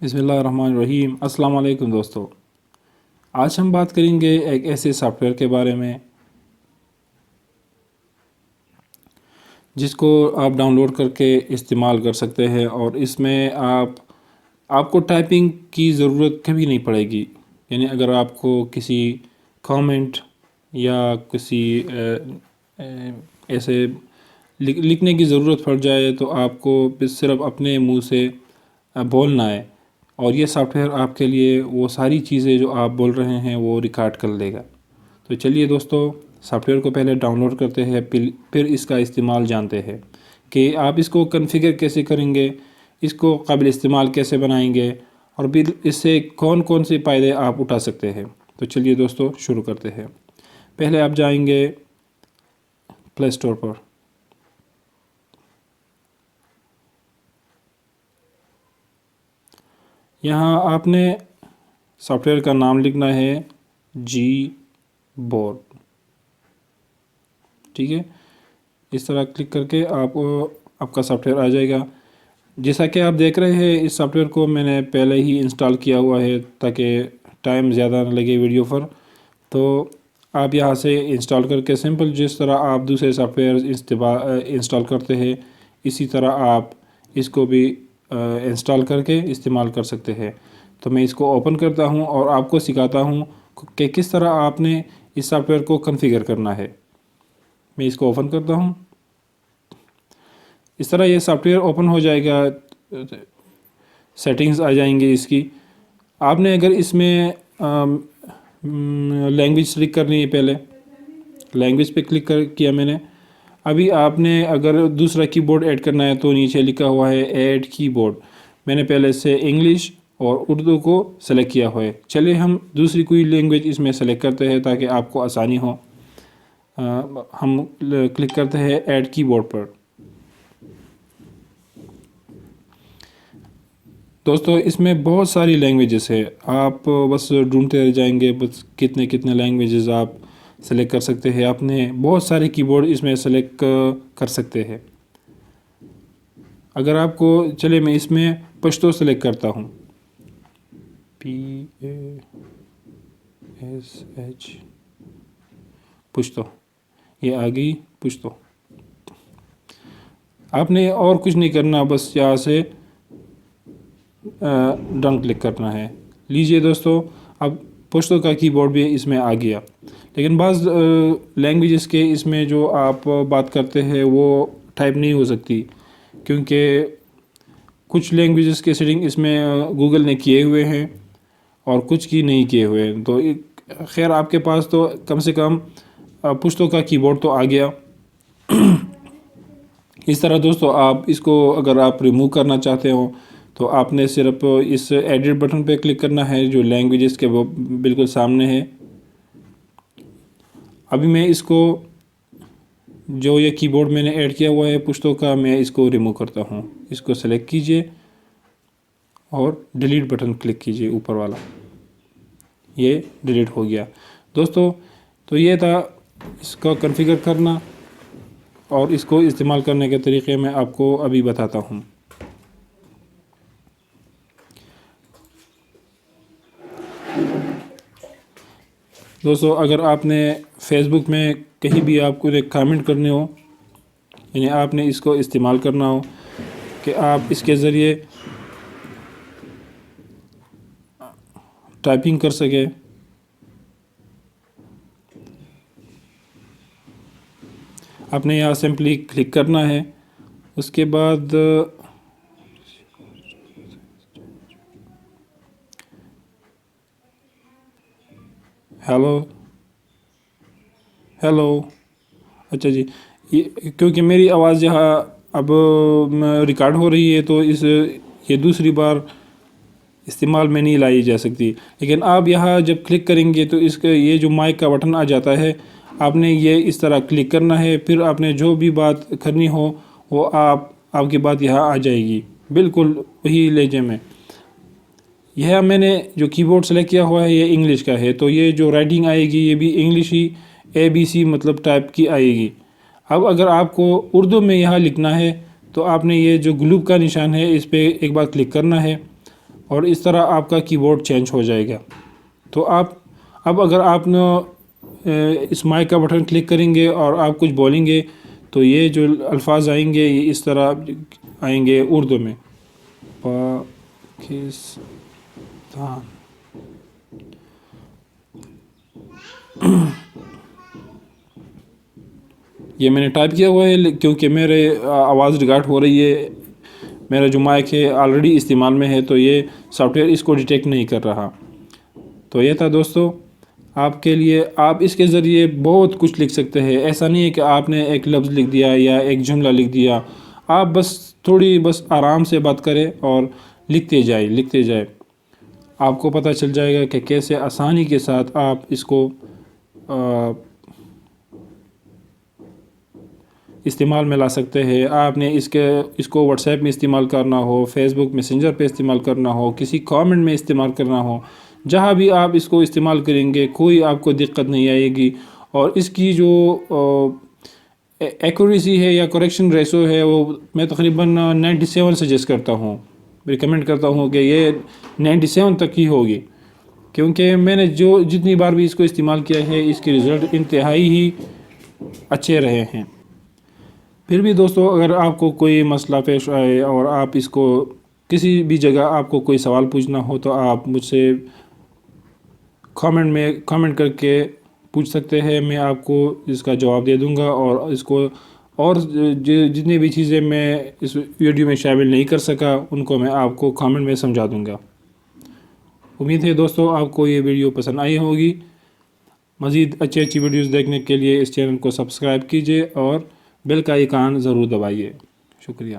بسم اللہ الرحمن الرحیم۔ السلام علیکم دوستو، آج ہم بات کریں گے ایک ایسے سافٹ ویئر کے بارے میں جس کو آپ ڈاؤن لوڈ کر کے استعمال کر سکتے ہیں، اور اس میں آپ کو ٹائپنگ کی ضرورت کبھی نہیں پڑے گی۔ یعنی اگر آپ کو کسی کامنٹ یا کسی ایسے لکھنے کی ضرورت پڑ جائے تو آپ کو صرف اپنے منہ سے بولنا ہے، اور یہ سافٹ ویئر آپ کے لیے وہ ساری چیزیں جو آپ بول رہے ہیں وہ ریکارڈ کر لے گا۔ تو چلیے دوستو، سافٹ ویئر کو پہلے ڈاؤن لوڈ کرتے ہیں، پھر اس کا استعمال جانتے ہیں کہ آپ اس کو کنفیگر کیسے کریں گے، اس کو قابل استعمال کیسے بنائیں گے، اور پھر اس سے کون کون سے فائدے آپ اٹھا سکتے ہیں۔ تو چلیے دوستو شروع کرتے ہیں۔ پہلے آپ جائیں گے پلے اسٹور پر۔ یہاں آپ نے سافٹ ویئر کا نام لکھنا ہے جی بورڈ، ٹھیک ہے۔ اس طرح کلک کر کے آپ کا سافٹ ویئر آ جائے گا۔ جیسا کہ آپ دیکھ رہے ہیں، اس سافٹ ویئر کو میں نے پہلے ہی انسٹال کیا ہوا ہے تاکہ ٹائم زیادہ نہ لگے ویڈیو پر۔ تو آپ یہاں سے انسٹال کر کے سمپل جس طرح آپ دوسرے سافٹ ویئر انسٹال کرتے ہیں، اسی طرح آپ اس کو بھی انسٹال کر کے استعمال کر سکتے ہیں۔ تو میں اس کو اوپن کرتا ہوں اور آپ کو سکھاتا ہوں کہ کس طرح آپ نے اس سافٹ ویئر کو کنفیگر کرنا ہے۔ میں اس کو اوپن کرتا ہوں۔ اس طرح یہ سافٹ ویئر اوپن ہو جائے گا، سیٹنگز آ جائیں گے اس کی۔ آپ نے اگر اس میں لینگویج سلیکٹ کرنی ہے، پہلے لینگویج پہ کلک کیا میں نے۔ ابھی آپ نے اگر دوسرا کی بورڈ ایڈ کرنا ہے تو نیچے لکھا ہوا ہے ایڈ کی بورڈ۔ میں نے پہلے سے انگلش اور اردو کو سلیکٹ کیا ہوا ہے۔ چلیے ہم دوسری کوئی لینگویج اس میں سلیکٹ کرتے ہیں تاکہ آپ کو آسانی ہو۔ ہم کلک کرتے ہیں ایڈ کی بورڈ پر۔ دوستو اس میں بہت ساری لینگویجز ہے، آپ بس ڈھونڈتے رہ جائیں گے بس کتنے لینگویجز آپ سلیکٹ کر سکتے ہیں۔ آپ نے بہت سارے کی بورڈ اس میں سلیکٹ کر سکتے ہیں۔ اگر آپ کو چلے میں اس میں پشتو سلیکٹ کرتا ہوں، PASH پشتو، یہ آ گئی پشتو۔ آپ نے اور کچھ نہیں کرنا، بس یہاں سے ڈن کلک کرنا ہے۔ لیجئے دوستو، اب پشتو کا کی بورڈ بھی اس میں آ گیا۔ لیکن بعض لینگویجز کے اس میں جو آپ بات کرتے ہیں وہ ٹائپ نہیں ہو سکتی، کیونکہ کچھ لینگویجز کے سیٹنگ اس میں گوگل نے کیے ہوئے ہیں اور کچھ کی نہیں کیے ہوئے ہیں۔ تو خیر آپ کے پاس تو کم سے کم پشتو کا کی بورڈ تو آ گیا۔ اس طرح دوستو آپ اس کو اگر آپ ریموو کرنا چاہتے ہو تو آپ نے صرف اس ایڈٹ بٹن پہ کلک کرنا ہے جو لینگویجز کے وہ بالکل سامنے ہے۔ ابھی میں اس کو جو یہ کی بورڈ میں نے ایڈ کیا ہوا ہے پشتو کا، میں اس کو ریموو کرتا ہوں۔ اس کو سلیکٹ کیجئے اور ڈیلیٹ بٹن کلک کیجئے اوپر والا، یہ ڈیلیٹ ہو گیا۔ دوستو تو یہ تھا اس کو کنفیگر کرنا، اور اس کو استعمال کرنے کے طریقے میں آپ کو ابھی بتاتا ہوں۔ دوستو اگر آپ نے فیس بک میں کہیں بھی آپ کو ایک کامنٹ کرنے ہو، یعنی آپ نے اس کو استعمال کرنا ہو کہ آپ اس کے ذریعے ٹائپنگ کر سکے، آپ نے یہاں سمپلی کلک کرنا ہے۔ اس کے بعد ہیلو اچھا جی، کیونکہ میری آواز یہاں اب ریکارڈ ہو رہی ہے تو یہ دوسری بار استعمال میں نہیں لائی جا سکتی۔ لیکن آپ یہاں جب کلک کریں گے تو اس کا یہ جو مائک کا بٹن آ جاتا ہے، آپ نے یہ اس طرح کلک کرنا ہے، پھر آپ نے جو بھی بات کرنی ہو وہ آپ کی بات یہاں آ جائے گی بالکل وہی لہجے میں۔ یہ میں نے جو کی بورڈ سلیکٹ کیا ہوا ہے یہ انگلش کا ہے، تو یہ جو رائٹنگ آئے گی یہ بھی انگلش ہی ABC مطلب ٹائپ کی آئے گی۔ اب اگر آپ کو اردو میں یہاں لکھنا ہے تو آپ نے یہ جو گلوب کا نشان ہے اس پہ ایک بار کلک کرنا ہے، اور اس طرح آپ کا کی بورڈ چینج ہو جائے گا. تو اب اگر آپ نے اس مائک کا بٹن کلک کریں گے اور آپ کچھ بولیں گے تو یہ جو الفاظ آئیں گے یہ اس طرح آئیں گے اردو میں. پاکستان. یہ میں نے ٹائپ کیا ہوا ہے کیونکہ میرے آواز ریکارڈ ہو رہی ہے. میرا جو مائک ہے آلریڈی استعمال میں ہے تو یہ سافٹ ویئر اس کو ڈیٹیکٹ نہیں کر رہا. تو یہ تھا دوستو آپ کے لیے. آپ اس کے ذریعے بہت کچھ لکھ سکتے ہیں. ایسا نہیں ہے کہ آپ نے ایک لفظ لکھ دیا یا ایک جملہ لکھ دیا. آپ بس آرام سے بات کریں اور لکھتے جائیں. آپ کو پتہ چل جائے گا کہ کیسے آسانی کے ساتھ آپ اس کو استعمال میں لا سکتے ہیں. آپ نے اس کو واٹس ایپ میں استعمال کرنا ہو، فیس بک میسنجر پہ استعمال کرنا ہو، کسی کامنٹ میں استعمال کرنا ہو، جہاں بھی آپ اس کو استعمال کریں گے کوئی آپ کو دقت نہیں آئے گی. اور اس کی جو ایکوریسی ہے یا کریکشن ریشو ہے وہ میں تقریباً 97 سجیسٹ کرتا ہوں، ریکمنڈ کرتا ہوں کہ یہ 97 تک ہی ہوگی. کیونکہ میں نے جتنی بار بھی اس کو استعمال کیا ہے اس کے رزلٹ انتہائی ہی اچھے رہے ہیں. پھر بھی دوستو اگر آپ کو کوئی مسئلہ پیش آئے اور آپ اس کو کسی بھی جگہ آپ کو کوئی سوال پوچھنا ہو تو آپ مجھ سے کامنٹ کر کے پوچھ سکتے ہیں. میں آپ کو اس کا جواب دے دوں گا اور جتنی بھی چیزیں میں اس ویڈیو میں شامل نہیں کر سکا ان کو میں آپ کو کامنٹ میں سمجھا دوں گا. امید ہے دوستو آپ کو یہ ویڈیو پسند آئی ہوگی. مزید اچھی ویڈیوز دیکھنے کے لیے اس چینل کو سبسکرائب کیجئے اور بیل کا آئیکن ضرور دبائیے. شکریہ.